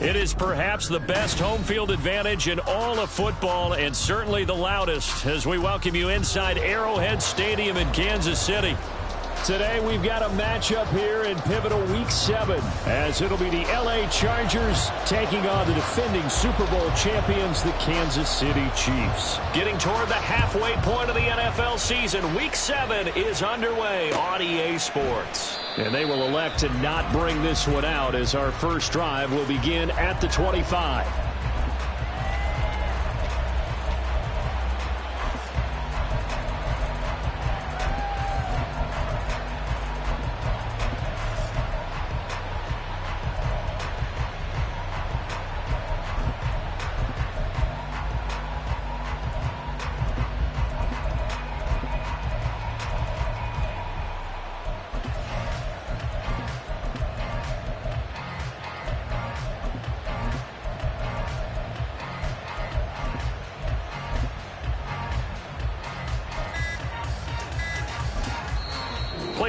It is perhaps the best home field advantage in all of football and certainly the loudest as we welcome you inside Arrowhead Stadium in Kansas City. Today we've got a matchup here in pivotal Week 7 as it'll be the L.A. Chargers taking on the defending Super Bowl champions, the Kansas City Chiefs. Getting toward the halfway point of the NFL season, Week 7 is underway on EA Sports. And they will elect to not bring this one out as our first drive will begin at the 25.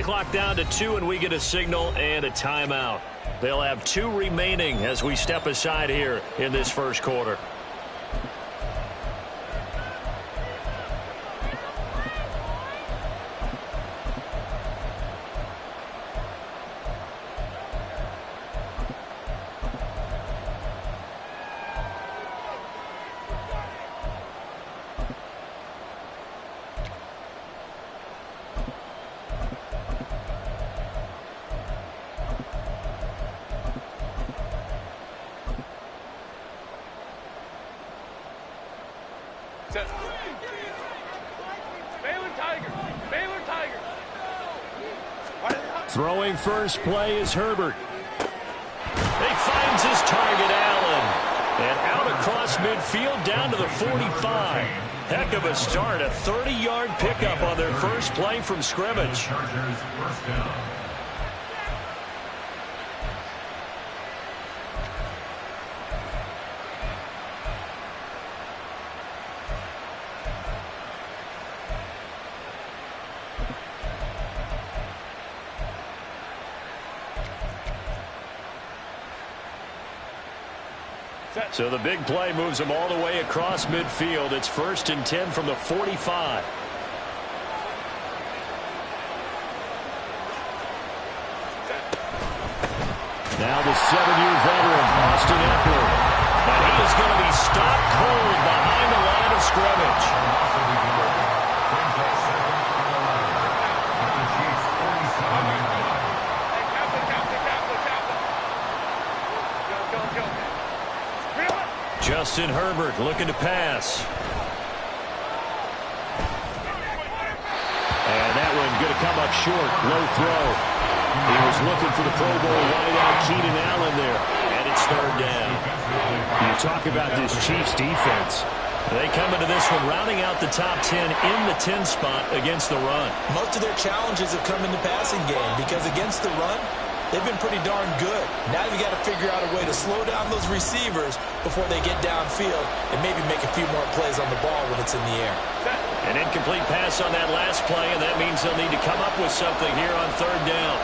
Play clock down to 2, and we get a signal and a timeout. They'll have 2 remaining as we step aside here in this first quarter. Throwing first play is Herbert. He finds his target, Allen. And out across midfield down to the 45. Heck of a start. A 30-yard pickup on their first play from scrimmage. So the big play moves them all the way across midfield. It's 1st and 10 from the 45. Now the 7-year veteran, Austin Ekeler. And he is going to be stopped cold behind the line of scrimmage. Justin Herbert looking to pass. And that one going to come up short. Low throw. He was looking for the Pro Bowl wideout Keenan Allen there. And it's 3rd down. You talk about this Chiefs defense. They come into this one rounding out the top 10 in the 10 spot against the run. Most of their challenges have come in the passing game because against the run, they've been pretty darn good. Now you got to figure out a way to slow down those receivers before they get downfield and maybe make a few more plays on the ball when it's in the air. An incomplete pass on that last play, and that means they'll need to come up with something here on 3rd down.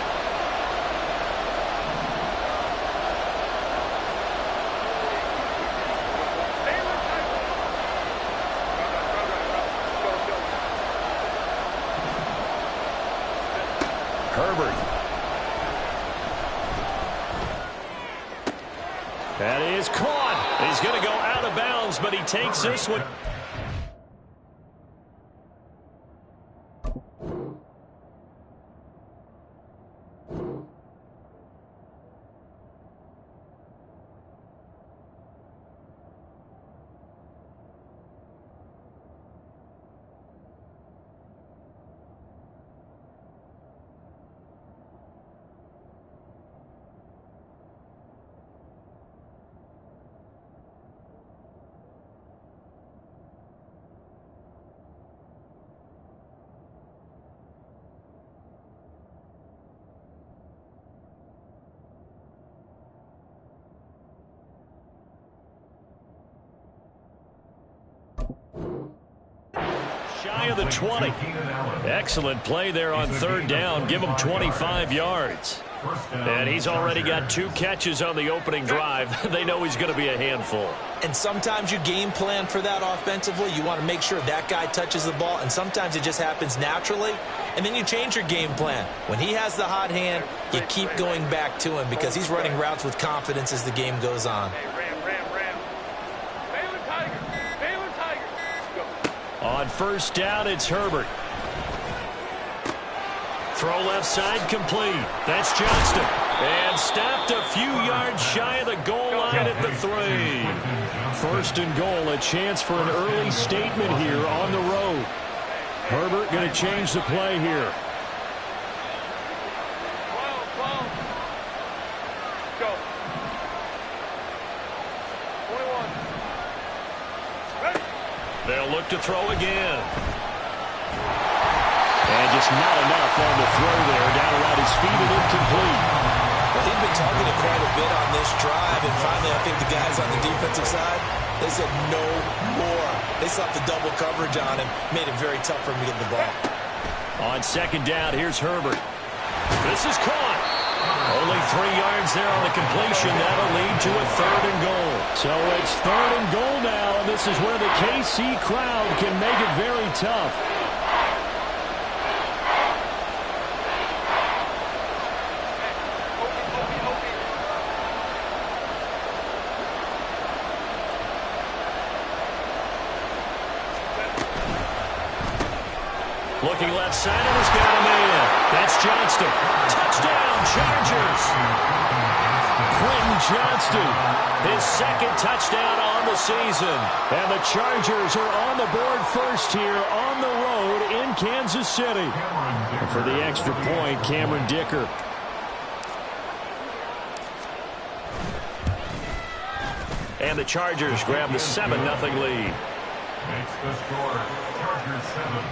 Herbert. That is caught. He's going to go out of bounds, but he takes this one. Shy of the 20. Excellent play there on 3rd down. Give him 25 yards. And he's already got 2 catches on the opening drive. They know he's going to be a handful. And sometimes you game plan for that offensively. You want to make sure that guy touches the ball, and sometimes it just happens naturally. And then you change your game plan. When he has the hot hand, you keep going back to him because he's running routes with confidence as the game goes on. On 1st down, it's Herbert. Throw left side complete. That's Johnston. And stopped a few yards shy of the goal line at the 3. 1st and goal, a chance for an early statement here on the road. Herbert going to change the play here. They'll look to throw again. And just not enough on the throw there. Down around his feet and incomplete. Well, he'd been targeted quite a bit on this drive. And finally, I think the guys on the defensive side, they said no more. They slapped the double coverage on him. Made it very tough for him to get the ball. On 2nd down, here's Herbert. This is caught. Only 3 yards there on the completion. That'll lead to a 3rd and goal. So it's 3rd and goal now, and this is where the KC crowd can make it very tough. Looking left side, and he's got him in. That's Johnston. Touchdown, Chargers. Quentin Johnston, his 2nd touchdown on the season. And the Chargers are on the board first here on the road in Kansas City. And for the extra point, Cameron Dicker. And the Chargers grab the 7-0 lead. Makes the score Chargers 7,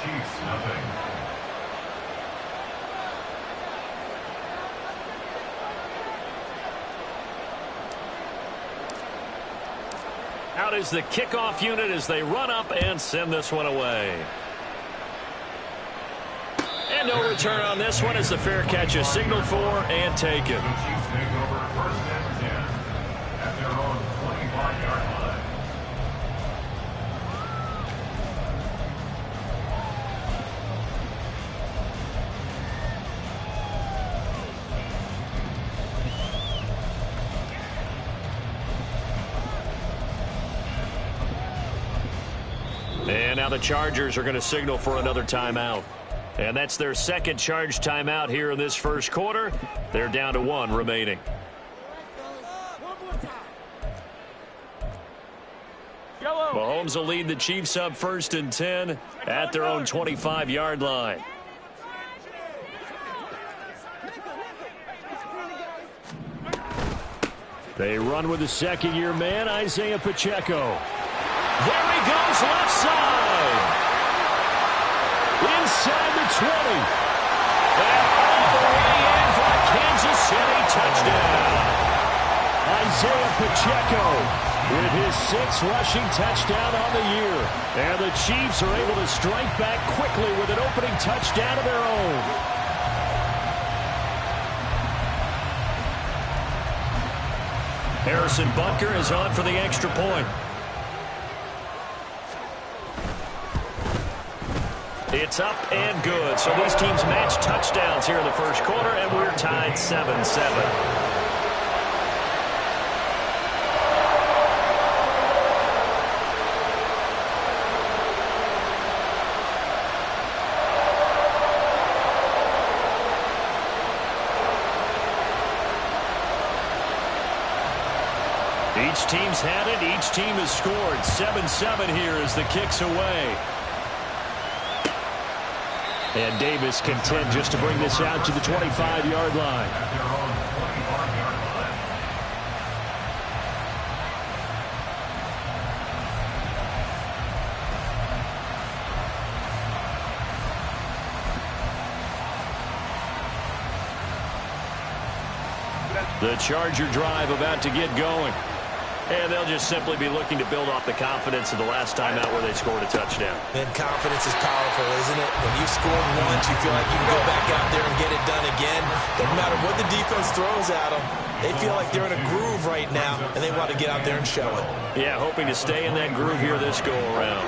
Chiefs 0. Out is the kickoff unit as they run up and send this one away. And no return on this one as the fair catch is signaled for and taken. The Chiefs take over 1st and 10 at their own 25-yard line. And now the Chargers are going to signal for another timeout. And that's their 2nd charge timeout here in this 1st quarter. They're down to 1 remaining. Mahomes will lead the Chiefs up 1st and 10 at their own 25-yard line. They run with the 2nd-year man, Isaiah Pacheco. There he goes, left side. Inside the 20. And all the way in for a Kansas City touchdown. Isaiah Pacheco with his 6th rushing touchdown on the year. And the Chiefs are able to strike back quickly with an opening touchdown of their own. Harrison Butker is on for the extra point. It's up and good. So these teams match touchdowns here in the 1st quarter, and we're tied 7-7. Each team's had it. Each team has scored. 7-7 here as the kick's away. And Davis content just to bring this out to the 25-yard line. At their own 25-yard line. The Charger drive about to get going. And they'll just simply be looking to build off the confidence of the last time out where they scored a touchdown. And confidence is powerful, isn't it? When you scored once, you feel like you can go back out there and get it done again. Doesn't matter what the defense throws at them. They feel like they're in a groove right now, and they want to get out there and show it. Yeah, hoping to stay in that groove here this go-around.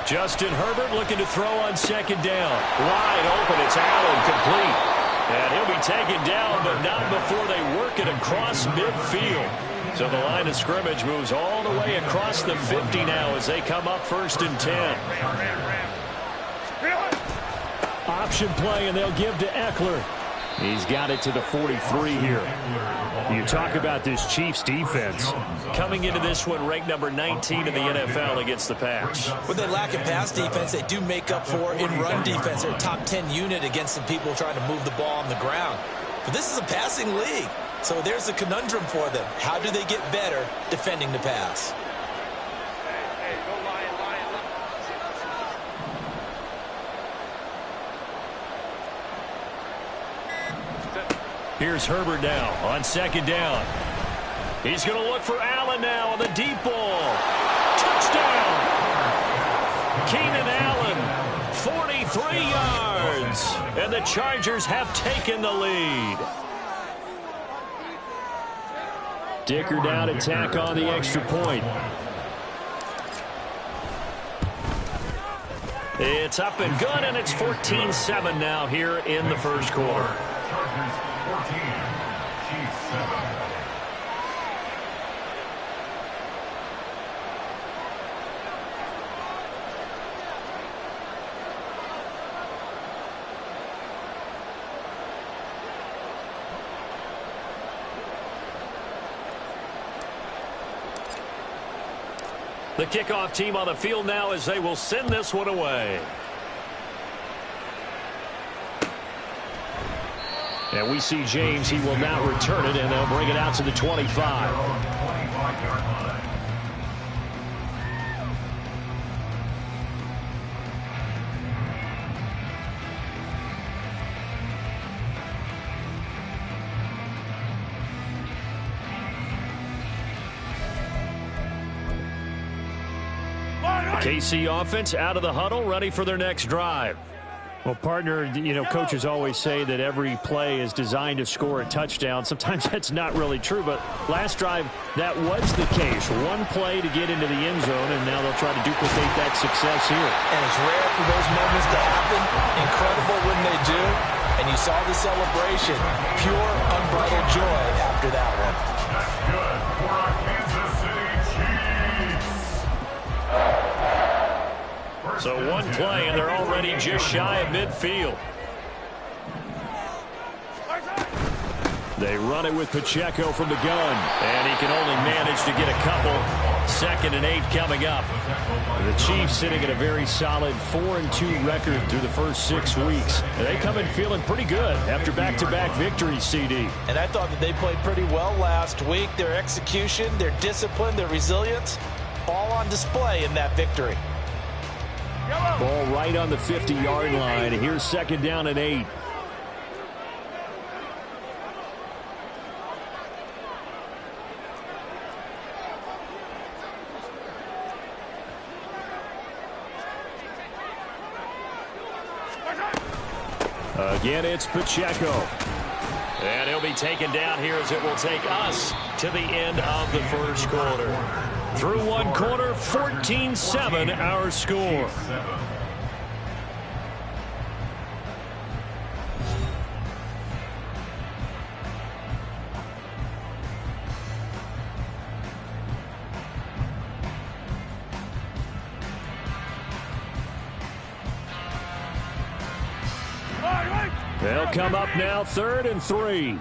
Justin Herbert looking to throw on 2nd down. Wide open, it's Allen, complete. And he'll be taken down, but not before they work it across midfield. So the line of scrimmage moves all the way across the 50 now as they come up 1st and 10. Option play, and they'll give to Eckler. He's got it to the 43 here. You talk about this Chiefs defense. Coming into this one, ranked number 19 in the NFL against the pass. With their lack of pass defense, they do make up for in run defense. They're a top 10 unit against the people trying to move the ball on the ground. But this is a passing league, so there's a conundrum for them. How do they get better defending the pass? Here's Herbert now on 2nd down. He's going to look for Allen now on the deep ball. Touchdown! Keenan Allen, 33 yards. And the Chargers have taken the lead. Dicker down to tack on the extra point. It's up and good, and it's 14-7 now here in the first quarter. Chargers 14, Chiefs 7. The kickoff team on the field now as they will send this one away. And we see James. He will now return it, and they'll bring it out to the 25. KC offense out of the huddle, ready for their next drive. Well, partner, coaches always say that every play is designed to score a touchdown. Sometimes that's not really true, but last drive, that was the case. One play to get into the end zone, and now they'll try to duplicate that success here. And it's rare for those moments to happen. Incredible when they do. And you saw the celebration. Pure, unbridled joy after that one. That's good for our Kansas City Chiefs. So one play, and they're already just shy of midfield. They run it with Pacheco from the gun. And he can only manage to get a couple. 2nd and 8 coming up. The Chiefs sitting at a very solid 4-2 record through the first 6 weeks. And they come in feeling pretty good after back-to-back victories, CD. And I thought that they played pretty well last week. Their execution, their discipline, their resilience, all on display in that victory. Ball right on the 50-yard line. Here's 2nd down and 8. Again, it's Pacheco. And he'll be taken down here as it will take us to the end of the first quarter. Through one quarter, 14-7 our score. They'll come up now 3rd and 3.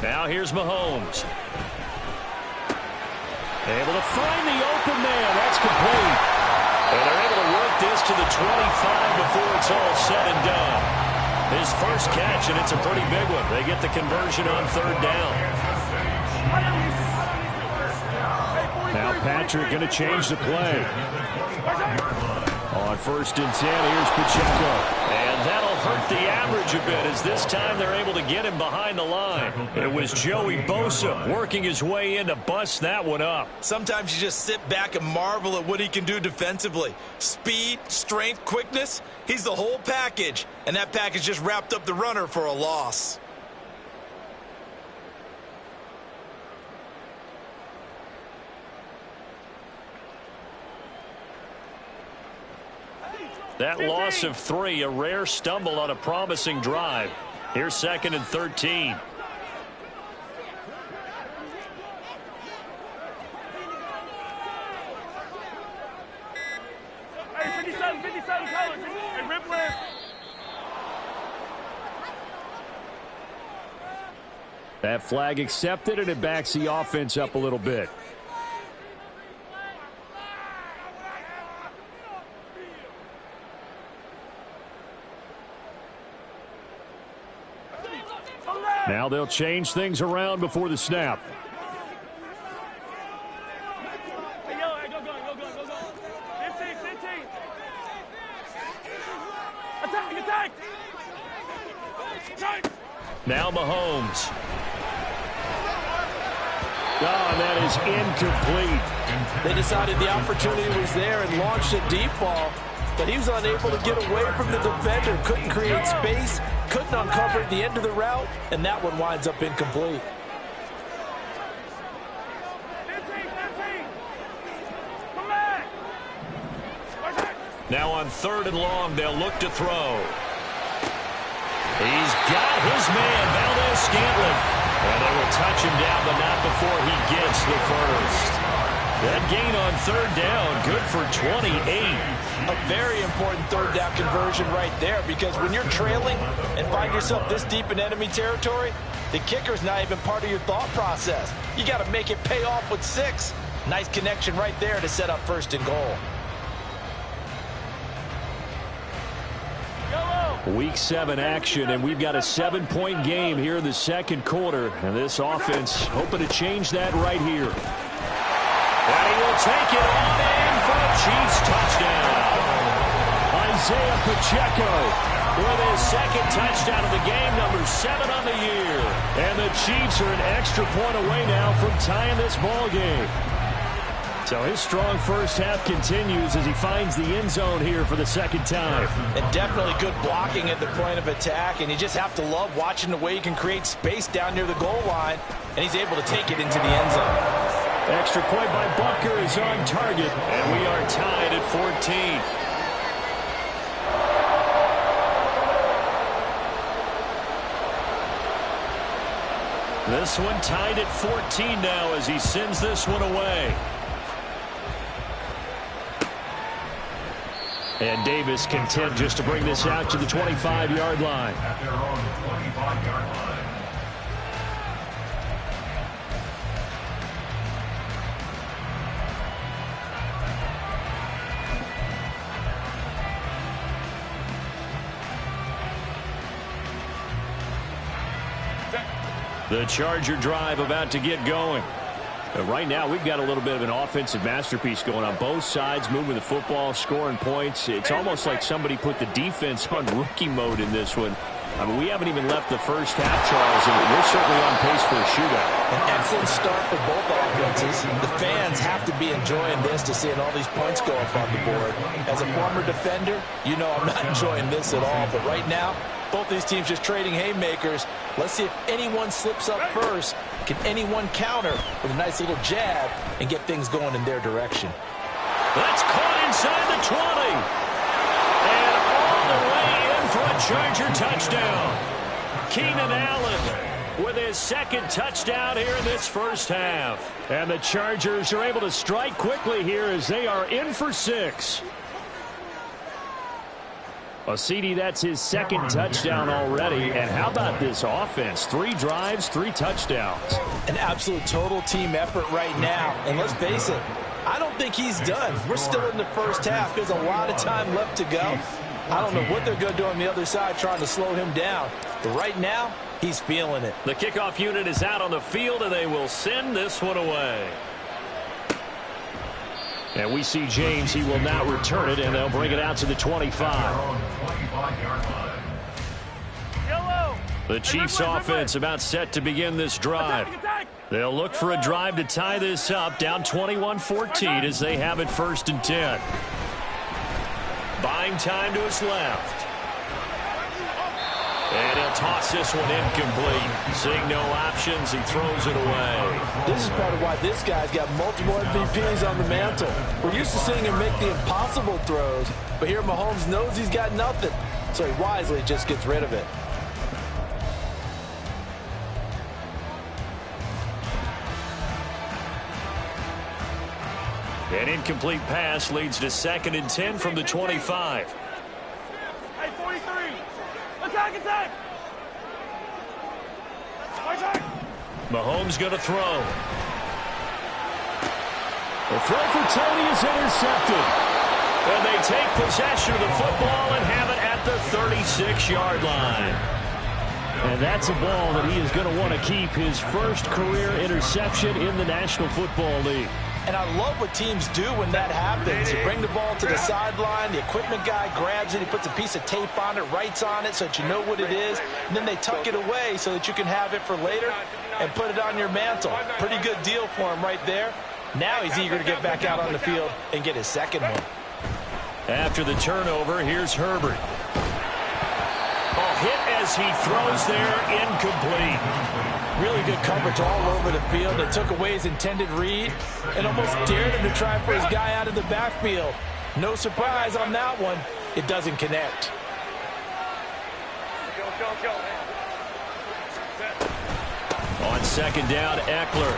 Now here's Mahomes. Able to find the open man. That's complete. And they're able to work this to the 25 before it's all said and done. His first catch, and it's a pretty big one. They get the conversion on 3rd down. Now Patrick going to change the play. On 1st and 10, here's Pacheco. And that'll hurt the average a bit as this time they're able to get him behind the line. It was Joey Bosa working his way in to bust that one up. Sometimes you just sit back and marvel at what he can do defensively. Speed, strength, quickness, he's the whole package. And that package just wrapped up the runner for a loss. That loss of 3, a rare stumble on a promising drive. Here's 2nd and 13. Hey, 57 colors. Hey, Rippler. That flag accepted, and it backs the offense up a little bit. Now they'll change things around before the snap. Attack! Now Mahomes. Oh, and that is incomplete. They decided the opportunity was there and launched a deep ball, but he was unable to get away from the defender. Couldn't create space, couldn't uncover the end of the route, and that one winds up incomplete. 15. Come back. Now on 3rd and long, they'll look to throw. He's got his man, Valdes-Scantling. And they will touch him down, but not before he gets the first. That gain on 3rd down, good for 28. A very important 3rd down conversion right there, because when you're trailing and find yourself this deep in enemy territory, the kicker's not even part of your thought process. You got to make it pay off with 6. Nice connection right there to set up 1st and goal. Week 7 action, and we've got a 7-point game here in the 2nd quarter. And this offense hoping to change that right here. And he will take it on in for a Chiefs touchdown. Isaiah Pacheco with his 2nd touchdown of the game, number 7 on the year. And the Chiefs are an extra point away now from tying this ball game. So his strong first half continues as he finds the end zone here for the 2nd time. And definitely good blocking at the point of attack, and you just have to love watching the way he can create space down near the goal line, and he's able to take it into the end zone. Extra point by Butker is on target, and we are tied at 14. This one tied at 14 now as he sends this one away. And Davis content just to bring this out to the 25-yard line. At their own 25-yard line. The Charger drive about to get going. Right now, we've got a little bit of an offensive masterpiece going on both sides, moving the football, scoring points. It's almost like somebody put the defense on rookie mode in this one. I mean, we haven't even left the first half, Charles, and we're certainly on pace for a shootout. An excellent start for both offenses. The fans have to be enjoying this to seeing all these points go up on the board. As a former defender, you know I'm not enjoying this at all. But right now, both these teams just trading haymakers. Let's see if anyone slips up first. Can anyone counter with a nice little jab and get things going in their direction? That's caught inside the 20. And all the way in for a Charger touchdown. Keenan Allen with his 2nd touchdown here in this first half. And the Chargers are able to strike quickly here as they are in for 6. Osidi, that's his 2nd touchdown already. And how about this offense? 3 drives, 3 touchdowns. An absolute total team effort right now. And let's face it, I don't think he's done. We're still in the first half. There's a lot of time left to go. I don't know what they're going to do on the other side trying to slow him down. But right now, he's feeling it. The kickoff unit is out on the field, and they will send this one away. And we see James. He will now return it, and they'll bring it out to the 25. The Chiefs offense about set to begin this drive. They'll look for a drive to tie this up, down 21-14 as they have it 1st and 10. Buying time to his left. And he'll toss this one incomplete. Seeing no options, he throws it away. This is part of why this guy's got multiple MVPs on the mantle. We're used to seeing him make the impossible throws, but here Mahomes knows he's got nothing, so he wisely just gets rid of it. An incomplete pass leads to 2nd and 10 from the 25. Hey, 43. Attack! Mahomes going to throw. The throw for Tony is intercepted. And they take possession of the football and have it at the 36-yard line. And that's a ball that he is going to want to keep, his first career interception in the National Football League. And I love what teams do when that happens. You bring the ball to the sideline, the equipment guy grabs it, he puts a piece of tape on it, writes on it so that you know what it is, and then they tuck it away so that you can have it for later and put it on your mantle. Pretty good deal for him right there. Now he's eager to get back out on the field and get his second one. After the turnover, here's Herbert. Hit as he throws there, incomplete. Really good coverage all over the field. They took away his intended read and almost dared him to try for his guy out of the backfield. No surprise on that one. It doesn't connect. On second down, Eckler.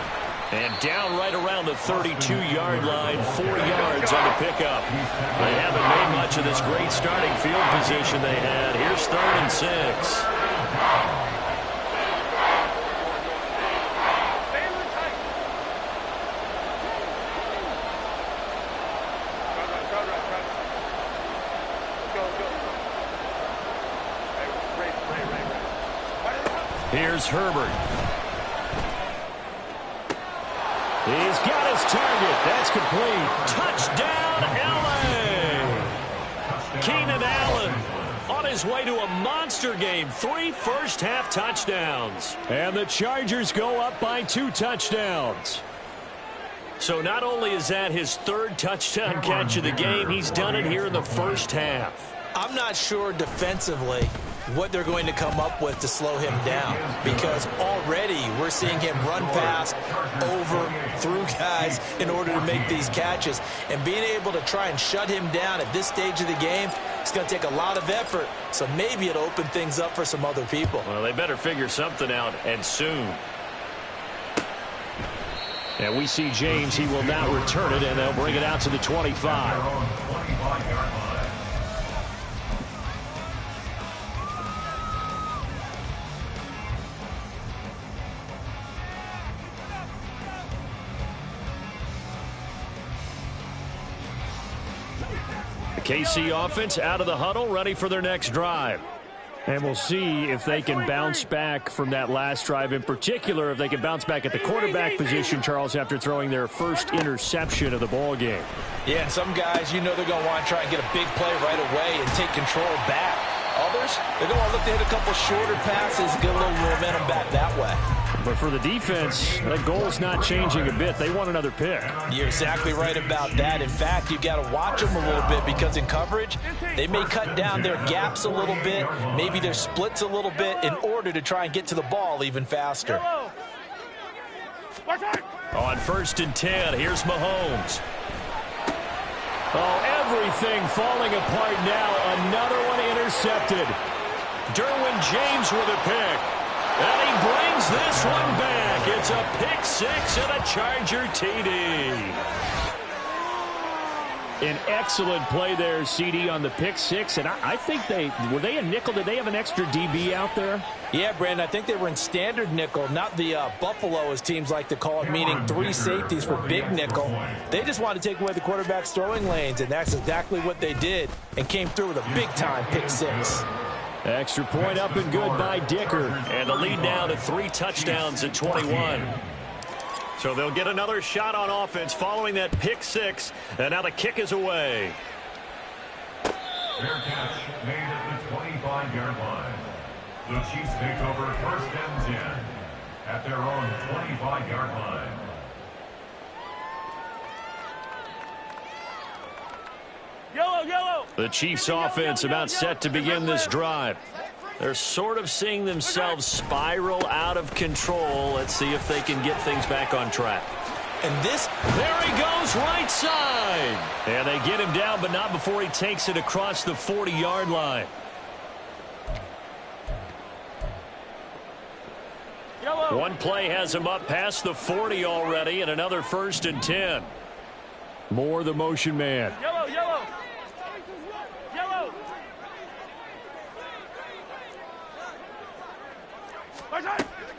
And down right around the 32-yard line, 4 yards on the pickup. They haven't made much of this great starting field position they had. Here's 3rd and 6. Here's Herbert. He's got his target. That's complete. Touchdown, L.A. Keenan Allen on his way to a monster game. 3 first-half touchdowns. And the Chargers go up by 2 touchdowns. So not only is that his 3rd touchdown catch of the game, he's done it here in the first half. I'm not sure defensively what they're going to come up with to slow him down, because already we're seeing him run past, over, through guys in order to make these catches. And being able to try and shut him down at this stage of the game, it's going to take a lot of effort. So maybe it'll open things up for some other people. Well, they better figure something out, and soon. And we see James. He will now return it, and they'll bring it out to the 25. KC offense out of the huddle, ready for their next drive. And we'll see if they can bounce back from that last drive. In particular, if they can bounce back at the quarterback position, Charles, after throwing their first interception of the ball game. Yeah, and some guys, you know they're going to want to try and get a big play right away and take control back. Others, they're going to want to look to hit a couple shorter passes, get a little momentum back that way. But for the defense, that goal's not changing a bit. They want another pick. You're exactly right about that. In fact, you've got to watch them a little bit, because in coverage, they may cut down their gaps a little bit, maybe their splits a little bit, in order to try and get to the ball even faster. On 1st and 10, here's Mahomes. Oh, everything falling apart now. Another one intercepted. Derwin James with a pick. And he brings this one back. It's a pick 6 and a Charger TD. An excellent play there, CD, on the pick 6. And I think were they a nickel? Did they have an extra DB out there? Yeah, Brandon, I think they were in standard nickel, not the Buffalo, as teams like to call it, meaning 3 safeties for big nickel. They just wanted to take away the quarterback's throwing lanes, and that's exactly what they did, and came through with a big-time pick 6. Extra point up and good by Dicker. And the lead now to 3 touchdowns at 21. So they'll get another shot on offense following that pick 6. And now the kick is away. Fair catch made at the 25-yard line. The Chiefs take over 1st and 10 at their own 25-yard line. Yellow, yellow. The Chiefs offense about set to begin this drive. They're sort of seeing themselves spiral out of control. Let's see if they can get things back on track. And there he goes, right side. And they get him down, but not before he takes it across the 40-yard line. Yellow. One play has him up past the 40 already, and another 1st and 10. More the motion man. Yellow, yellow. Yellow.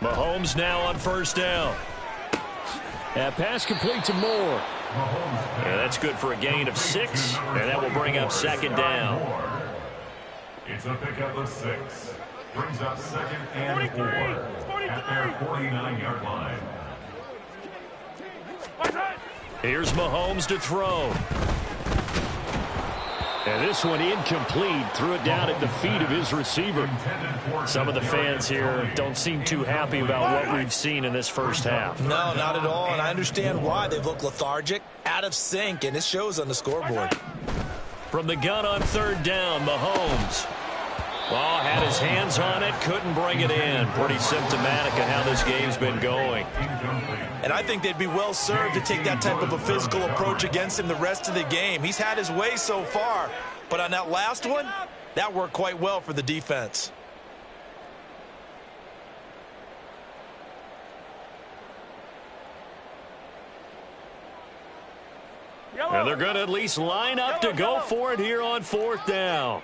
Mahomes now on 1st down. That pass complete to Moore. Yeah, that's good for a gain of 6, and that will bring up 2nd down. It's a pickup of 6. Brings up 2nd and 4 at their 49-yard line. Here's Mahomes to throw. And this one incomplete. Threw it down at the feet of his receiver. Some of the fans here don't seem too happy about what we've seen in this first half. No, not at all, and I understand why. They've looked lethargic, out of sync, and it shows on the scoreboard. From the gun on third down, Mahomes. Well, had his hands on it, couldn't bring it in. Pretty symptomatic of how this game's been going. And I think they'd be well served to take that type of a physical approach against him the rest of the game. He's had his way so far, but on that last one, that worked quite well for the defense. And they're going to at least line up to go for it here on fourth down.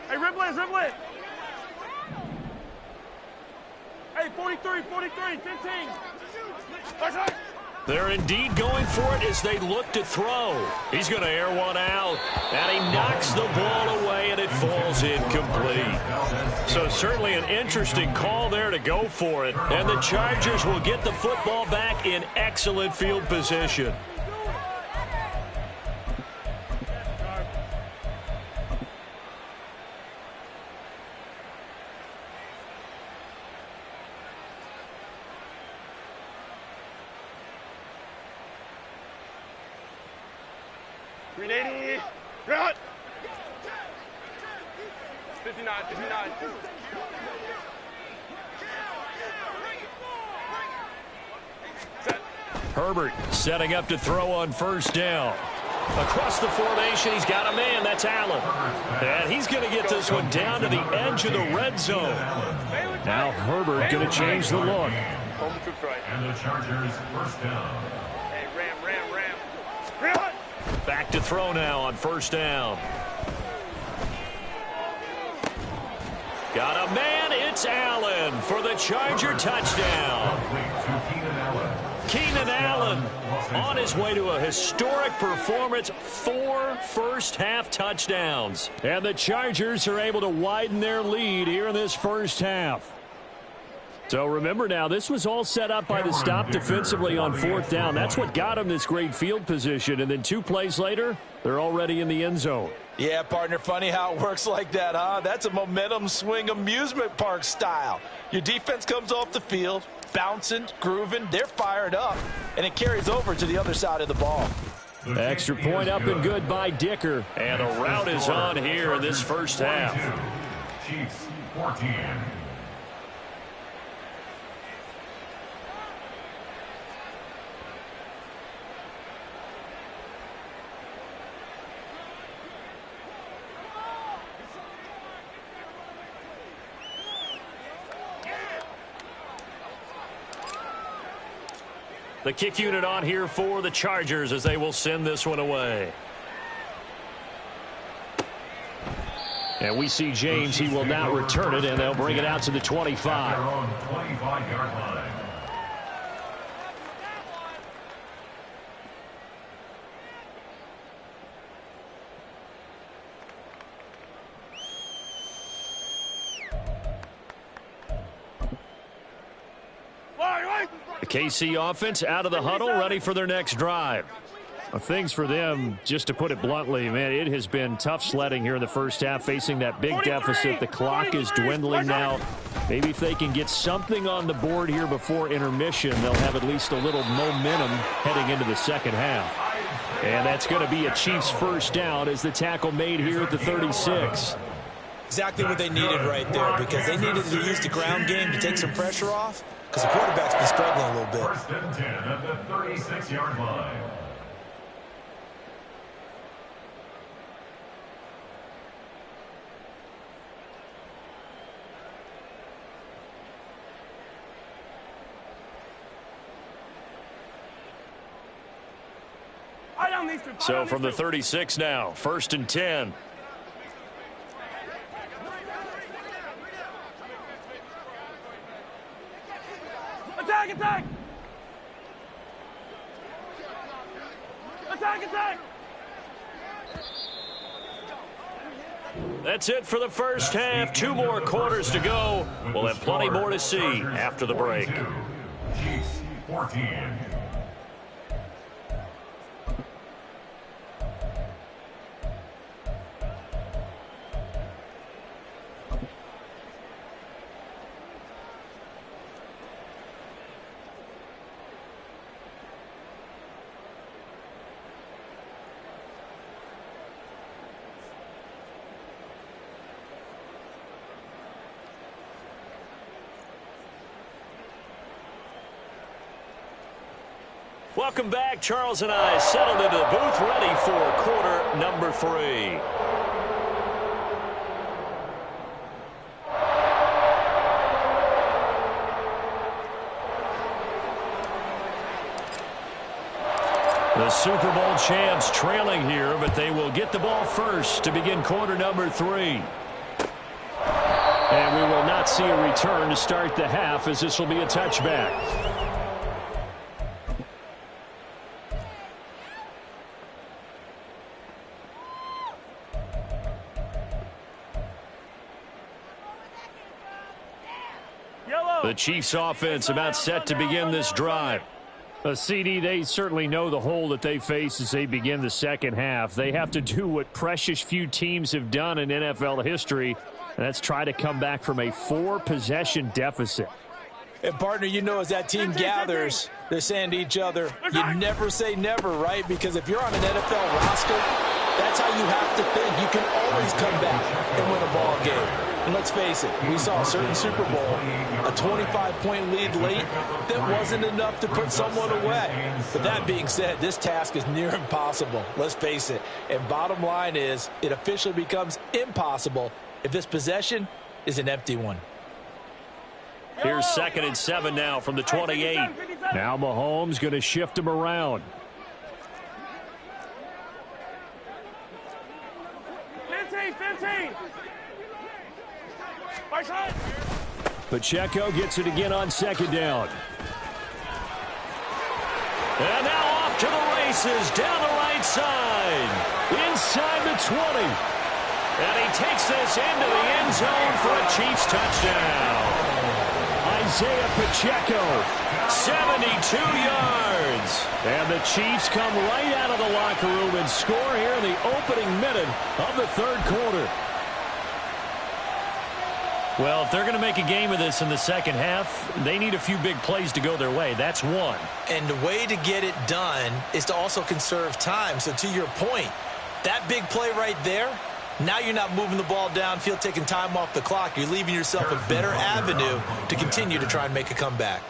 Hey, Ripley, Ripley. Hey, 43, 43, 15. They're indeed going for it as they look to throw. He's going to air one out, and he knocks the ball away, and it falls incomplete. So certainly an interesting call there to go for it, and the Chargers will get the football back in excellent field position. Cut. 59, 59. Herbert setting up to throw on first down. Across the formation, he's got a man. That's Allen. And he's going to get this one down to the edge of the red zone. Now Herbert going to change the look. And the Chargers first down. Hey, Ram. Back to throw now on first down. Got a man. It's Allen for the Charger touchdown. Keenan Allen on his way to a historic performance. 4 first-half touchdowns. And the Chargers are able to widen their lead here in this first half. So remember now, this was all set up by the stop defensively on fourth down. That's what got them this great field position. And then 2 plays later, they're already in the end zone. Yeah, partner, funny how it works like that, huh? That's a momentum swing amusement park style. Your defense comes off the field, bouncing, grooving, they're fired up, and it carries over to the other side of the ball. Extra point up and good by Dicker. And a rout is on here in this first half. Chiefs 14. The kick unit on here for the Chargers as they will send this one away. And we see James. He will now return it, and they'll bring it out to the 25. Their own 25-yard line. The KC offense out of the huddle, ready for their next drive. Well, things for them, just to put it bluntly, man, it has been tough sledding here in the first half, facing that big deficit. The clock is dwindling now. Maybe if they can get something on the board here before intermission, they'll have at least a little momentum heading into the second half. And that's going to be a Chiefs first down as the tackle made here at the 36. Exactly what they needed right there, because they needed to use the ground game to take some pressure off, because the quarterback's been struggling a little bit. First and 10 at the 36-yard line. So from the 36 now, first and 10. Attack, attack! Attack, attack! That's it for the first half. 2 more quarters to go. We'll have plenty more to see after the break. Chiefs 14. Welcome back. Charles and I settled into the booth, ready for quarter number 3. The Super Bowl champs trailing here, but they will get the ball first to begin quarter number 3. And we will not see a return to start the half, as this will be a touchback. The Chiefs offense about set to begin this drive. CD, they certainly know the hole that they face as they begin the second half. They have to do what precious few teams have done in NFL history, and that's try to come back from a 4-possession deficit. And, partner, you know, as that team gathers, they're saying to each other, you never say never, right? Because if you're on an NFL roster, that's how you have to think. You can always come back and win a ball game. And let's face it, we saw a certain Super Bowl, a 25-point lead late, that wasn't enough to put someone away. But that being said, this task is near impossible. Let's face it. And bottom line is, it officially becomes impossible if this possession is an empty one. Here's 2nd and 7 now from the 28. Now Mahomes going to shift him around. 15. Pacheco gets it again on 2nd down. And now off to the races down the right side. Inside the 20. And he takes this into the end zone for a Chiefs touchdown. Isaiah Pacheco. 72 yards. And the Chiefs come right out of the locker room and score here in the opening minute of the 3rd quarter. Well, if they're going to make a game of this in the second half, they need a few big plays to go their way. That's one. And the way to get it done is to also conserve time. So to your point, that big play right there, now you're not moving the ball downfield, taking time off the clock. You're leaving yourself a better avenue to continue to try and make a comeback.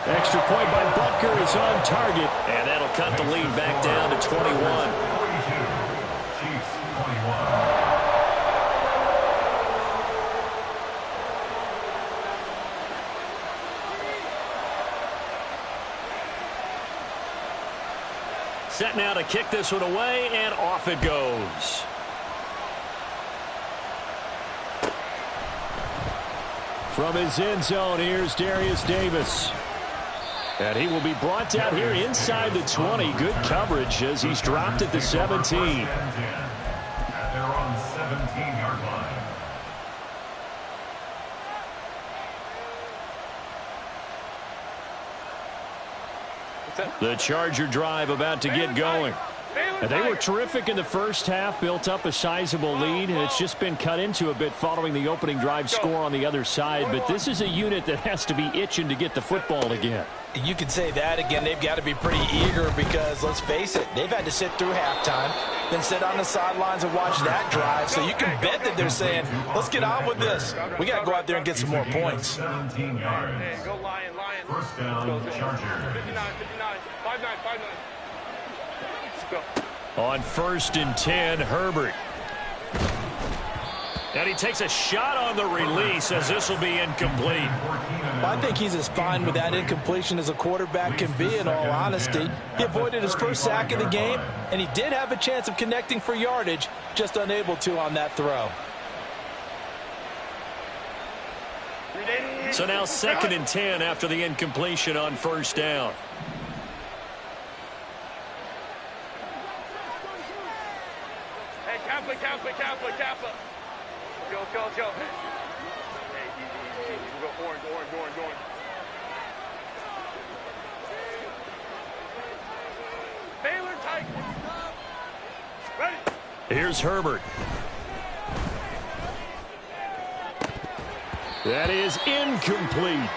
Extra point by Butker is on target. And that'll cut the lead back down to 21. 42. Chiefs 21. Set now to kick this one away, and off it goes. From his end zone, here's Darius Davis. And he will be brought down here inside the 20. Good coverage as he's dropped at the 17. At their own 17-yard line. The Charger drive about to get going. And they were terrific in the first half, built up a sizable lead, and it's just been cut into a bit following the opening drive score on the other side. But this is a unit that has to be itching to get the football again. You could say that again. They've got to be pretty eager because, let's face it, they've had to sit through halftime, then sit on the sidelines and watch that drive. So you can bet that they're saying, let's get on with this. We got to go out there and get some more points. 17 yards. Go Lion. First down, Charger. 59. 5-9. Let's go. On 1st and 10, Herbert. And he takes a shot on the release as this will be incomplete. Well, I think he's as fine with that incompletion as a quarterback can be, in all honesty. He avoided his first sack of the game, and he did have a chance of connecting for yardage, just unable to on that throw. So now 2nd and 10 after the incompletion on 1st down. Hey, Kappa. Go. Hey, go orange. Baylor tight. Ready. Here's Herbert. That is incomplete.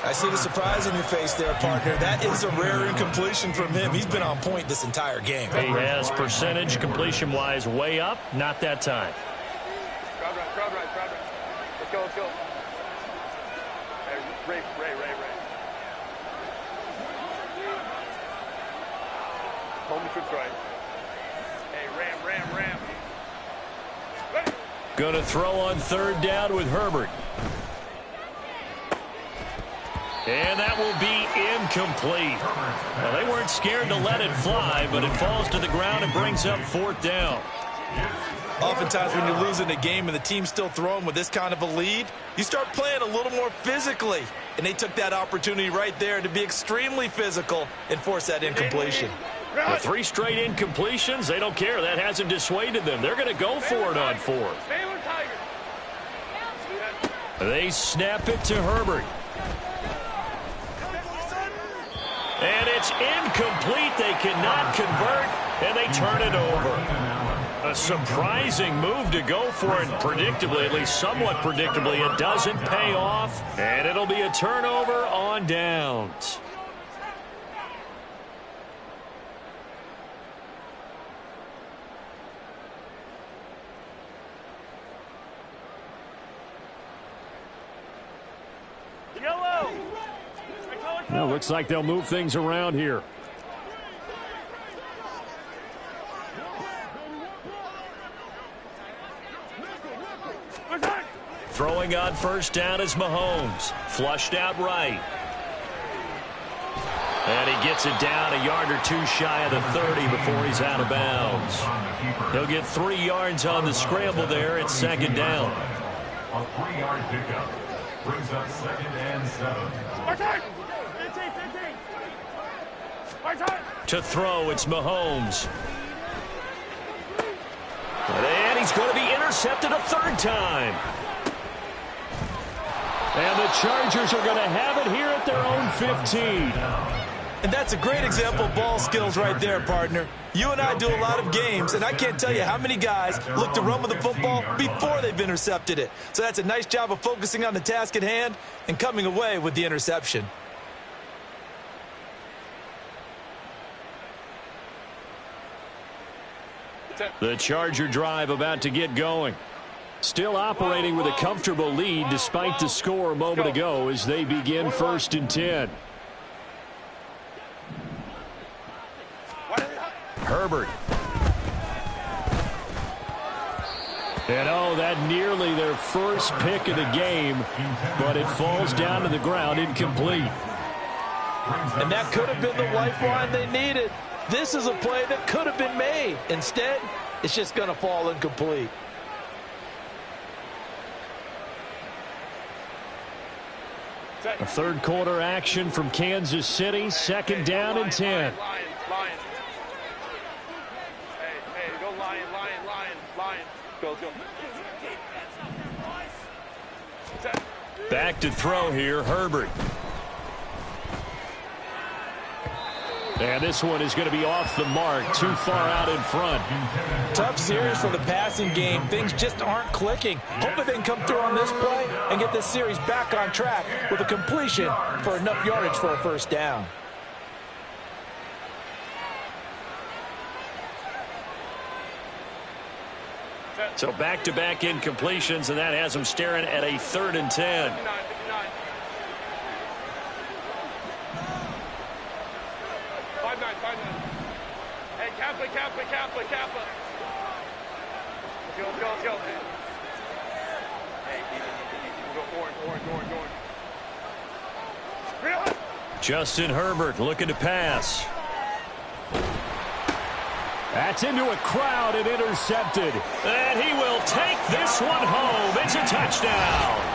I see the surprise in your face there, partner. That is a rare incompletion from him. He's been on point this entire game. He has percentage completion-wise way up. Not that time. God, right. crowd right. Let's go. Hey, Ray. Homie trips right. Hey, Ram. Ready. Going to throw on third down with Herbert. And that will be incomplete. Well, they weren't scared to let it fly, but it falls to the ground and brings up fourth down. Oftentimes when you're losing a game and the team's still throwing with this kind of a lead, you start playing a little more physically. And they took that opportunity right there to be extremely physical and force that incompletion. The 3 straight incompletions, they don't care. That hasn't dissuaded them. They're going to go for it on fourth. Baylor Tiger. They snap it to Herbert. And it's incomplete. They cannot convert, and they turn it over. A surprising move to go for it, predictably, at least somewhat predictably. It doesn't pay off, and it'll be a turnover on downs. Yellow. Well, looks like they'll move things around here. Throwing on first down is Mahomes. Flushed out right. And he gets it down a yard or two shy of the 30 before he's out of bounds. He'll get 3 yards on the scramble there at second down. A 3-yard pickup brings up 2nd and 7. To throw, it's Mahomes. And he's going to be intercepted a 3rd time. And the Chargers are going to have it here at their own 15. And that's a great example of ball skills right there, partner. You and I do a lot of games, and I can't tell you how many guys look to run with the football before they've intercepted it. So that's a nice job of focusing on the task at hand and coming away with the interception. The Charger drive about to get going. Still operating with a comfortable lead despite the score a moment ago as they begin 1st and 10. Herbert. And that nearly their first pick of the game, but it falls down to the ground incomplete. And that could have been the lifeline they needed. This is a play that could have been made. Instead, it's just going to fall incomplete. A 3rd quarter action from Kansas City. 2nd down and 10. Lion. Hey, go Lion. Go. Back to throw here, Herbert. And this one is going to be off the mark, too far out in front. Tough series for the passing game. Things just aren't clicking. Hoping they can come through on this play and get this series back on track with a completion for enough yardage for a 1st down. So back-to-back incompletions, and that has them staring at a 3rd and 10. 59. Hey, Kappa. Let's go. Hey, go orange. Justin Herbert looking to pass. That's into a crowd and intercepted. And he will take this one home. It's a touchdown.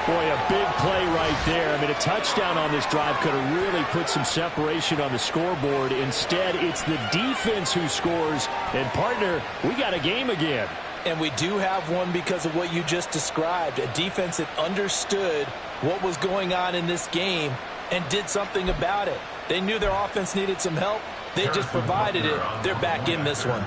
Boy, a big play right there. I mean, a touchdown on this drive could have really put some separation on the scoreboard. Instead, it's the defense who scores. And, partner, we got a game again. And we do have one because of what you just described. A defense that understood what was going on in this game and did something about it. They knew their offense needed some help. They just provided it. They're back in this one.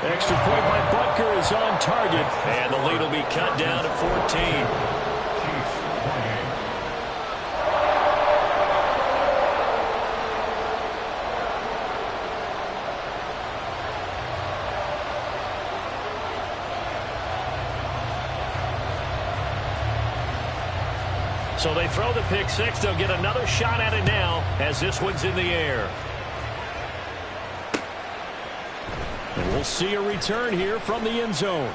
Extra point by Butker is on target, and the lead will be cut down to 14. So they throw the pick six. They'll get another shot at it now as this one's in the air. And we'll see a return here from the end zone.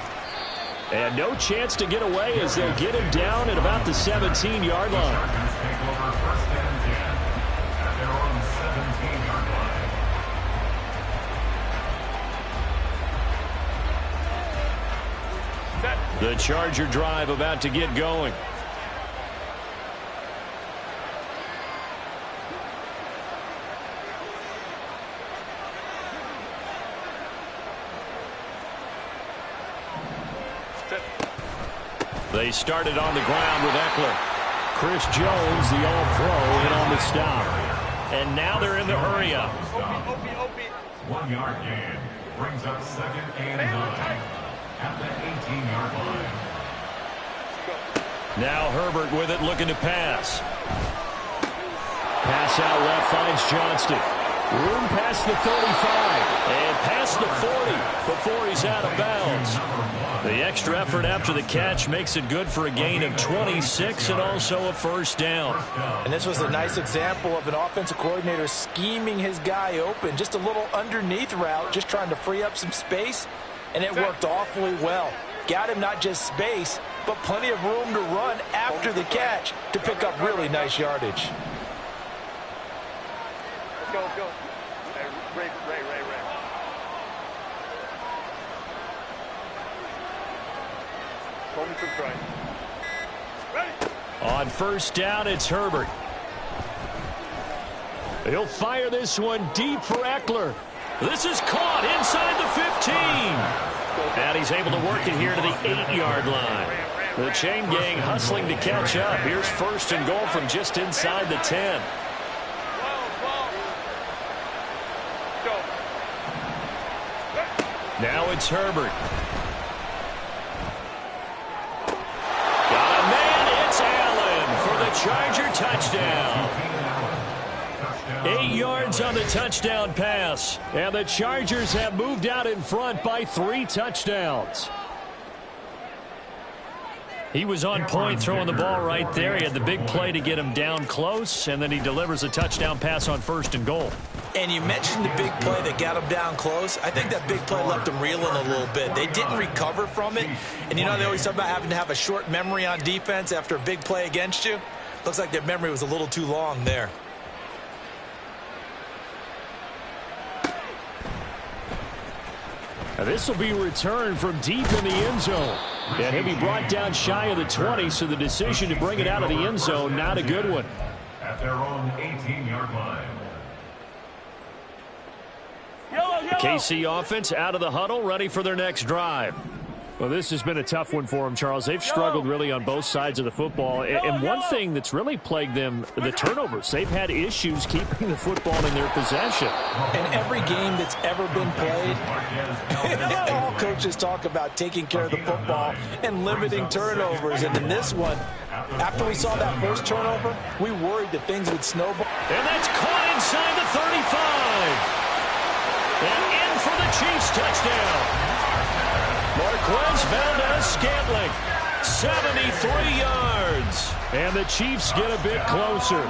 And no chance to get away as they'll get him down at about the 17-yard line. Take over first and 10 at their own 17-yard line. The Charger drive about to get going. They started on the ground with Eckler. Chris Jones, the all-pro, in on the stop. And now they're in the hurry-up. 1 yard gain brings up second and 9 at the 18-yard line. Now Herbert with it, looking to pass. Pass out left finds Johnston. Room past the 35 and past the 40 before he's out of bounds. The extra effort after the catch makes it good for a gain of 26 and also a first down. And this was a nice example of an offensive coordinator scheming his guy open. Just a little underneath route, just trying to free up some space, and it worked awfully well. Got him not just space, but plenty of room to run after the catch to pick up really nice yardage. Let's go, let's go. Hey, Ray. Hold me some strike. Ready? On first down, it's Herbert. He'll fire this one deep for Eckler. This is caught inside the 15. And he's able to work it here to the 8-yard line. The chain gang hustling to catch up. Here's first and goal from just inside the 10. Go. Now it's Herbert. Got a man. It's Allen for the Charger touchdown. 8 yards on the touchdown pass. And the Chargers have moved out in front by 3 touchdowns. He was on point throwing the ball right there. He had the big play to get him down close, and then he delivers a touchdown pass on first and goal. And you mentioned the big play that got him down close. I think that big play left him reeling a little bit. They didn't recover from it. And you know, they always talk about having to have a short memory on defense after a big play against you. Looks like their memory was a little too long there. Now this will be returned from deep in the end zone. And he'll be brought down shy of the 20, so the decision to bring it out of the end zone, not a good one. At their own 18-yard line. KC offense out of the huddle, ready for their next drive. Well, this has been a tough one for them, Charles. They've struggled really on both sides of the football. And one thing that's really plagued them, the turnovers. They've had issues keeping the football in their possession. And every game that's ever been played, all coaches talk about taking care of the football and limiting turnovers. And in this one, after we saw that first turnover, we worried that things would snowball. And that's caught inside the 35. And in for the Chiefs touchdown. Marquez Valdes-Scantling, 73 yards. And the Chiefs get a bit closer.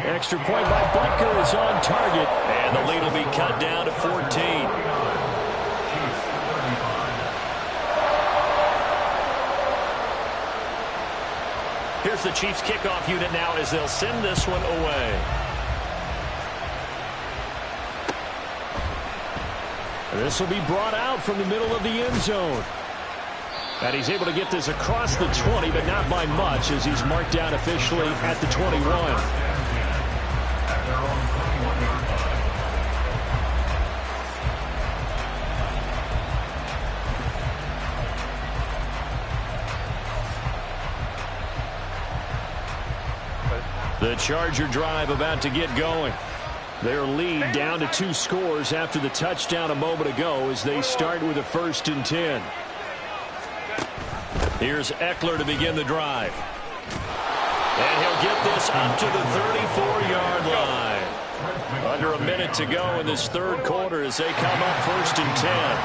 Extra point by Butker is on target. And the lead will be cut down to 14. Here's the Chiefs kickoff unit now as they'll send this one away. This will be brought out from the middle of the end zone. And he's able to get this across the 20, but not by much, as he's marked down officially at the 21. The Charger drive about to get going. Their lead down to 2 scores after the touchdown a moment ago as they start with a 1st and 10. Here's Eckler to begin the drive. And he'll get this up to the 34-yard line. Under a minute to go in this third quarter as they come up 1st and 10.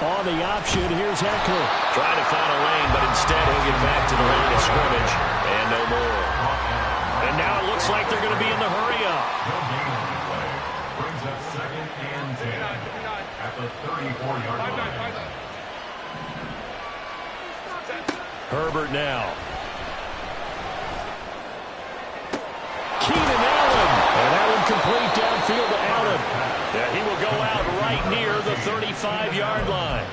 On the option, here's Eckler. Trying to find a lane, but instead he'll get back to the line of scrimmage. And no more. And now it looks like they're going to be in the hurry-up. Brings up 2nd and 10 at the 34-yard line. Herbert now. Keenan Allen. And that one complete downfield to Allen. Yeah, he will go out right near the 35-yard line.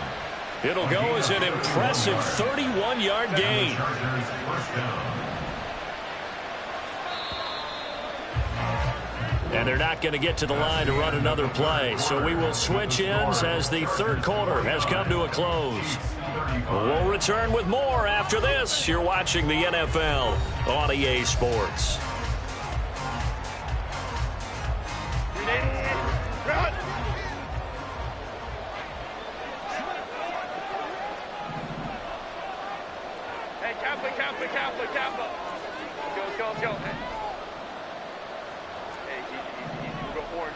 It'll go as an impressive 31-yard gain. And they're not going to get to the line to run another play. So we will switch ends as the third quarter has come to a close. We'll return with more after this. You're watching the NFL on EA Sports. Kappa. Let's go. Hey, he's go orange.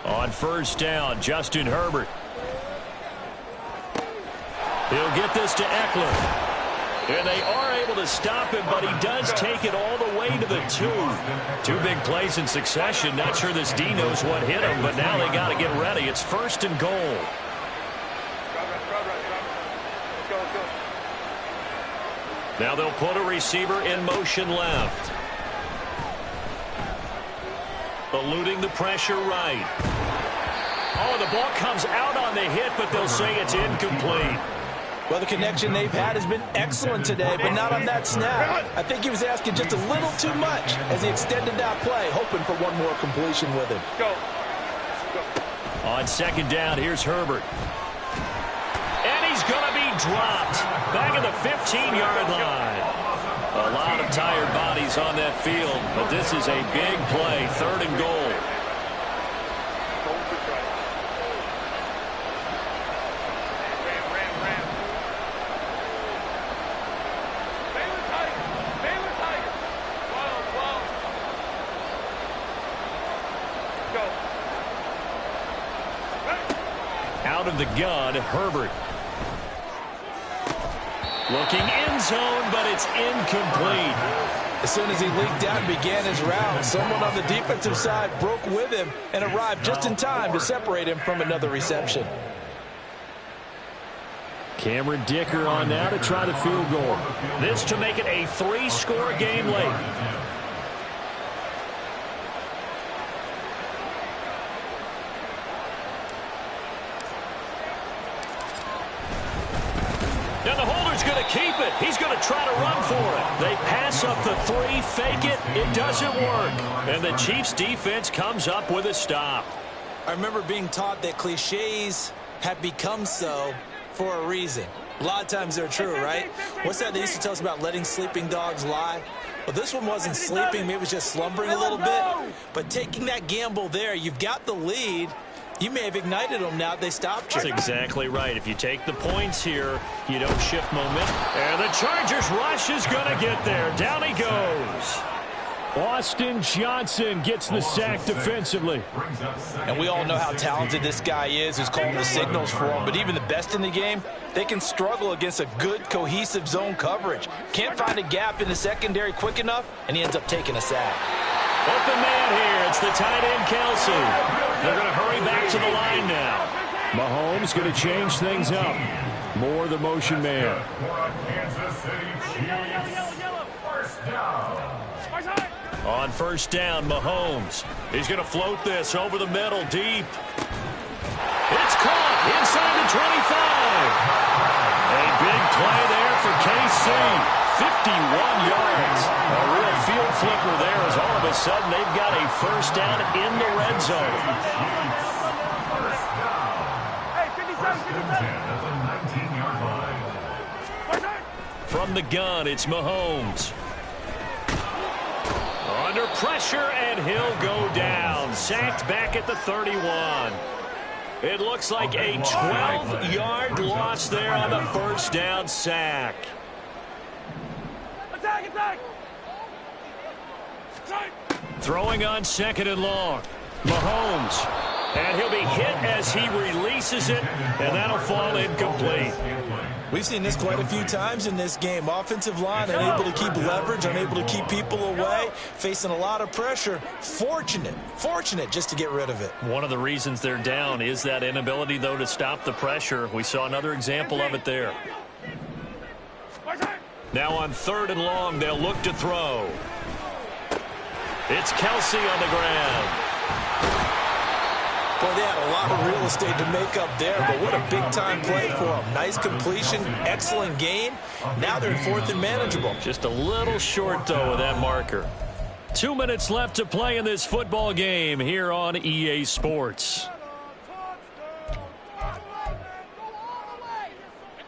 On first down, Justin Herbert. He'll get this to Eckler. And they are able to stop him, but he does take it all the way to the 2. 2 big plays in succession. Not sure this D knows what hit him, but now they got to get ready. It's 1st and goal. Now they'll put a receiver in motion left. Eluding the pressure right. Oh, the ball comes out on the hit, but they'll say it's incomplete. Well, the connection they've had has been excellent today, but not on that snap. I think he was asking just a little too much as he extended that play, hoping for one more completion with him. Go. On 2nd down, here's Herbert. And he's going to be dropped back at the 15-yard line. A lot of tired bodies on that field, but this is a big play, 3rd and goal. Out of the gun, Herbert. Looking end zone, but it's incomplete. As soon as he leaked out and began his route, someone on the defensive side broke with him and arrived just in time to separate him from another reception. Cameron Dicker on now to try the field goal. This to make it a 3-score game late. Now the holder's going to keep it. He's going to try to run for it. They pass up the 3, fake it. It doesn't work. And the Chiefs defense comes up with a stop. I remember being taught that cliches have become so for a reason. A lot of times they're true, right? What's that they used to tell us about letting sleeping dogs lie? Well, this one wasn't sleeping. Maybe it was just slumbering a little bit. But taking that gamble there, you've got the lead. You may have ignited them now they stopped you. That's exactly right. If you take the points here, you don't shift momentum. And the Chargers rush is going to get there. Down he goes. Austin Johnson gets the sack defensively. And we all know how talented this guy is who's calling the signals for him. But even the best in the game, they can struggle against a good, cohesive zone coverage. Can't find a gap in the secondary quick enough, and he ends up taking a sack. Open man here. It's the tight end, Kelsey. They're going to hurry back to the line now. Mahomes going to change things up. More the motion man. On first down, Mahomes. He's going to float this over the middle, deep. It's caught inside the 25. A big play there for KC. 51 yards. A real field flipper there as all of a sudden they've got a first down in the red zone. From the gun, it's Mahomes. Under pressure, and he'll go down. Sacked back at the 31. It looks like a 12-yard loss there on the first down sack. Attack! Throwing on 2nd and long. Mahomes And he'll be hit as he releases it, and that'll fall incomplete. We've seen this quite a few times in this game. Offensive line unable to keep leverage, unable to keep people away, facing a lot of pressure. Fortunate just to get rid of it. One of the reasons they're down is that inability, though, to stop the pressure. We saw another example of it there. Now on 3rd and long, they'll look to throw. It's Kelsey on the ground. Boy, they had a lot of real estate to make up there, but what a big-time play for them. Nice completion, excellent gain. Now they're in 4th and manageable. Just a little short, though, of that marker. 2 minutes left to play in this football game here on EA Sports.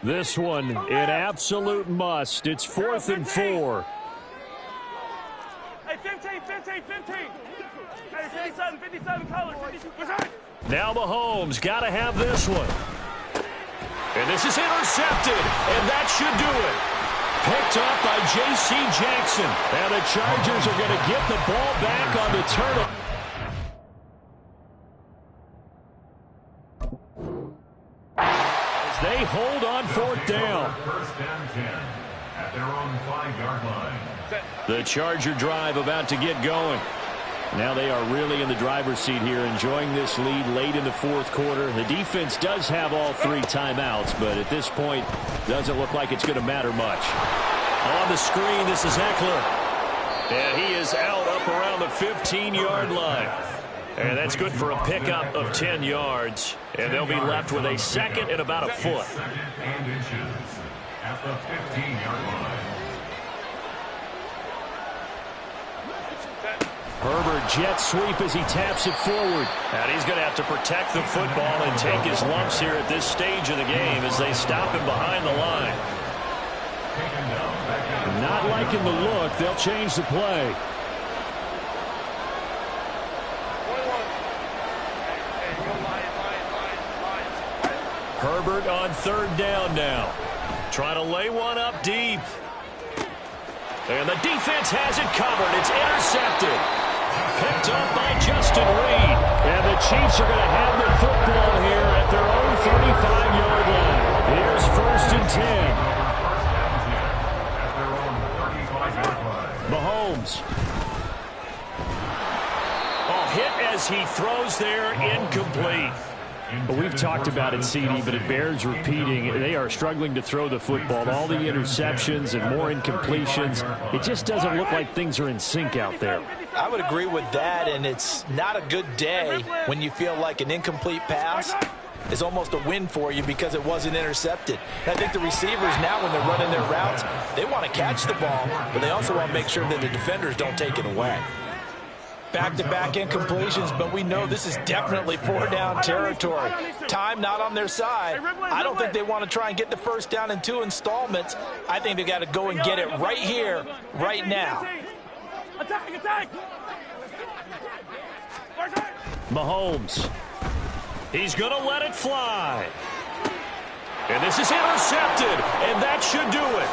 This one, an absolute must. It's 4th and 4. Hey, 15. Hey, 57, colors. Now Mahomes got to have this one. And this is intercepted, and that should do it. Picked up by J.C. Jackson. And the Chargers are going to get the ball back on the turnover. As they hold on 4th down. First and 10 at their own 5-yard line. The Charger drive about to get going. Now they are really in the driver's seat here, enjoying this lead late in the 4th quarter. The defense does have all 3 timeouts, but at this point, doesn't look like it's going to matter much. On the screen, this is Eckler. And he is out up around the 15-yard line. And that's good for a pickup of 10 yards. And they'll be left with a 2nd and about a foot. 2nd and inches at the 15-yard line. Herbert jet sweep as he taps it forward. And he's going to have to protect the football and take his lumps here at this stage of the game as they stop him behind the line. Not liking the look. They'll change the play. Herbert on 3rd down now. Trying to lay one up deep. And the defense has it covered. It's intercepted. Picked up by Justin Reed. And the Chiefs are going to have the football here at their own 35-yard line. Here's 1st and 10. Mahomes. Hit as he throws there, incomplete. Well, we've talked about it, CD, but it bears repeating. They are struggling to throw the football. All the interceptions and more incompletions. It just doesn't look like things are in sync out there. I would agree with that, and it's not a good day when you feel like an incomplete pass is almost a win for you because it wasn't intercepted. And I think the receivers now, when they're running their routes, they want to catch the ball, but they also want to make sure that the defenders don't take it away. Back-to-back incompletions, but we know this is definitely 4-down territory. Time not on their side. I don't think they want to try and get the 1st down in 2 installments. I think they got to go and get it right here, right now. Attack! Mahomes. He's going to let it fly. And this is intercepted, and that should do it.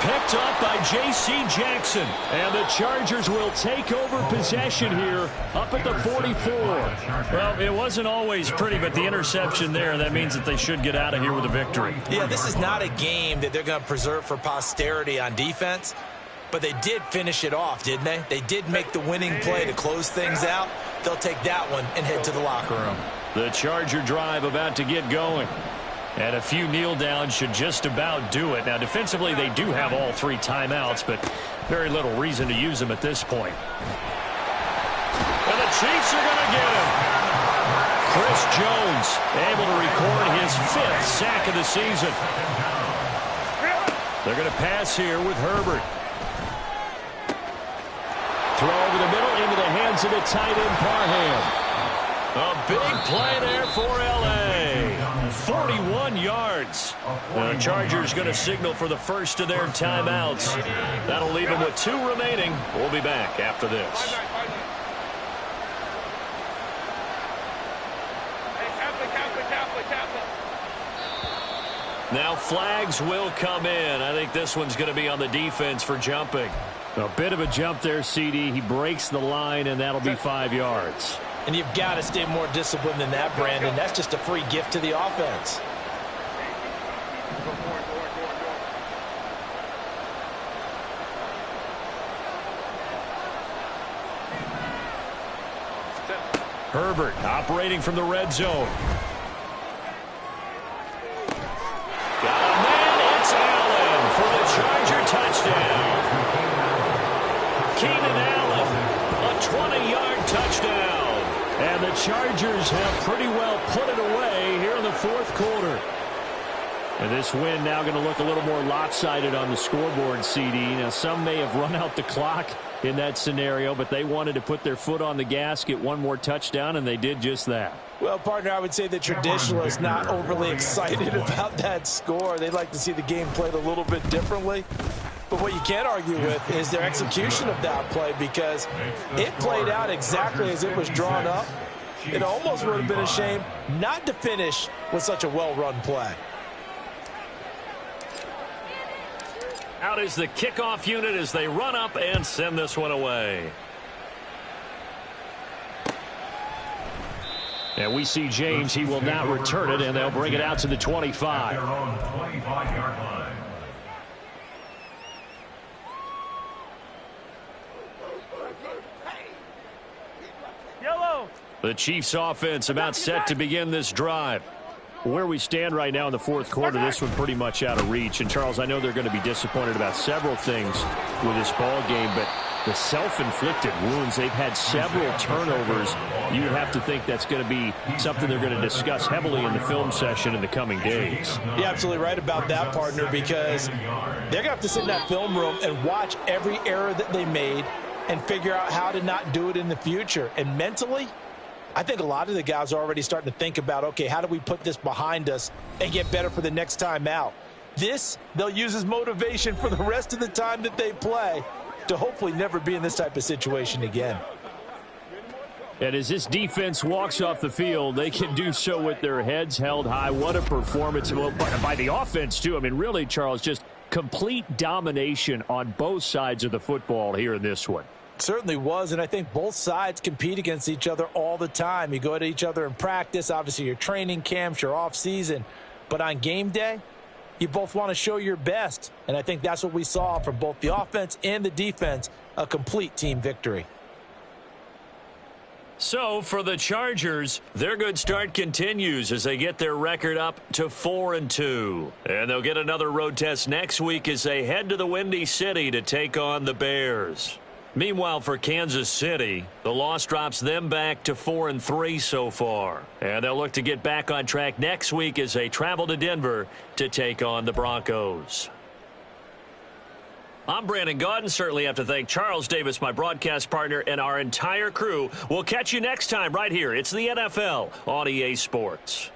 Picked up by J.C. Jackson. And the Chargers will take over possession here up at the 44. Well, it wasn't always pretty, but the interception there, that means that they should get out of here with a victory. Yeah, this is not a game that they're going to preserve for posterity on defense, but they did finish it off, didn't they? They did make the winning play to close things out. They'll take that one and head to the locker room. The Charger drive about to get going. And a few kneel downs should just about do it. Now, defensively, they do have all 3 timeouts, but very little reason to use them at this point. And the Chiefs are going to get him. Chris Jones able to record his 5th sack of the season. They're going to pass here with Herbert. Throw over the middle into the hands of the tight end, Parham. A big play there for L.A. 41 yards. The Chargers going to signal for the first of their timeouts. That'll leave them with 2 remaining. We'll be back after this. Now flags will come in. I think this one's going to be on the defense for jumping. A bit of a jump there, CD. He breaks the line, and that'll be 5 yards. And you've got to stay more disciplined than that, Brandon. That's just a free gift to the offense. Herbert operating from the red zone. Got a man. It's Allen for the Charger touchdown. Keenan Allen, a 20-yard touchdown. And the Chargers have pretty well put it away here in the fourth quarter. And this win now going to look a little more lopsided on the scoreboard, CD. Now, some may have run out the clock in that scenario, but they wanted to put their foot on the gas, get one more touchdown, and they did just that. Well, partner, I would say the traditionalists not overly excited about that score. They'd like to see the game played a little bit differently. But what you can't argue with is their execution of that play, because it played out exactly as it was drawn up. It almost would have been a shame not to finish with such a well-run play. Out is the kickoff unit as they run up and send this one away. And we see James. He will not return it, and they'll bring it out to the 25. Their own 25-yard line. Yellow. The Chiefs offense about set to begin this drive. Where we stand right now in the fourth quarter, this one pretty much out of reach. And, Charles, I know they're going to be disappointed about several things with this ball game, but the self-inflicted wounds, they've had several turnovers. You would have to think that's going to be something they're going to discuss heavily in the film session in the coming days. You're absolutely right about that, partner, because they're going to have to sit in that film room and watch every error that they made and figure out how to not do it in the future. And mentally, I think a lot of the guys are already starting to think about, okay, how do we put this behind us and get better for the next time out? This, they'll use as motivation for the rest of the time that they play to hopefully never be in this type of situation again. And as this defense walks off the field, they can do so with their heads held high. What a performance by the offense, too. I mean, really, Charles, just complete domination on both sides of the football here in this one. Certainly was, and I think both sides compete against each other all the time. You go to each other in practice, obviously your training camps, your off season, but on game day, you both want to show your best, and I think that's what we saw from both the offense and the defense, a complete team victory. So for the Chargers, their good start continues as they get their record up to 4-2. And they'll get another road test next week as they head to the Windy City to take on the Bears. Meanwhile, for Kansas City, the loss drops them back to 4-3 so far. And they'll look to get back on track next week as they travel to Denver to take on the Broncos. I'm Brandon Gaudin. Certainly have to thank Charles Davis, my broadcast partner, and our entire crew. We'll catch you next time right here. It's the NFL on EA Sports.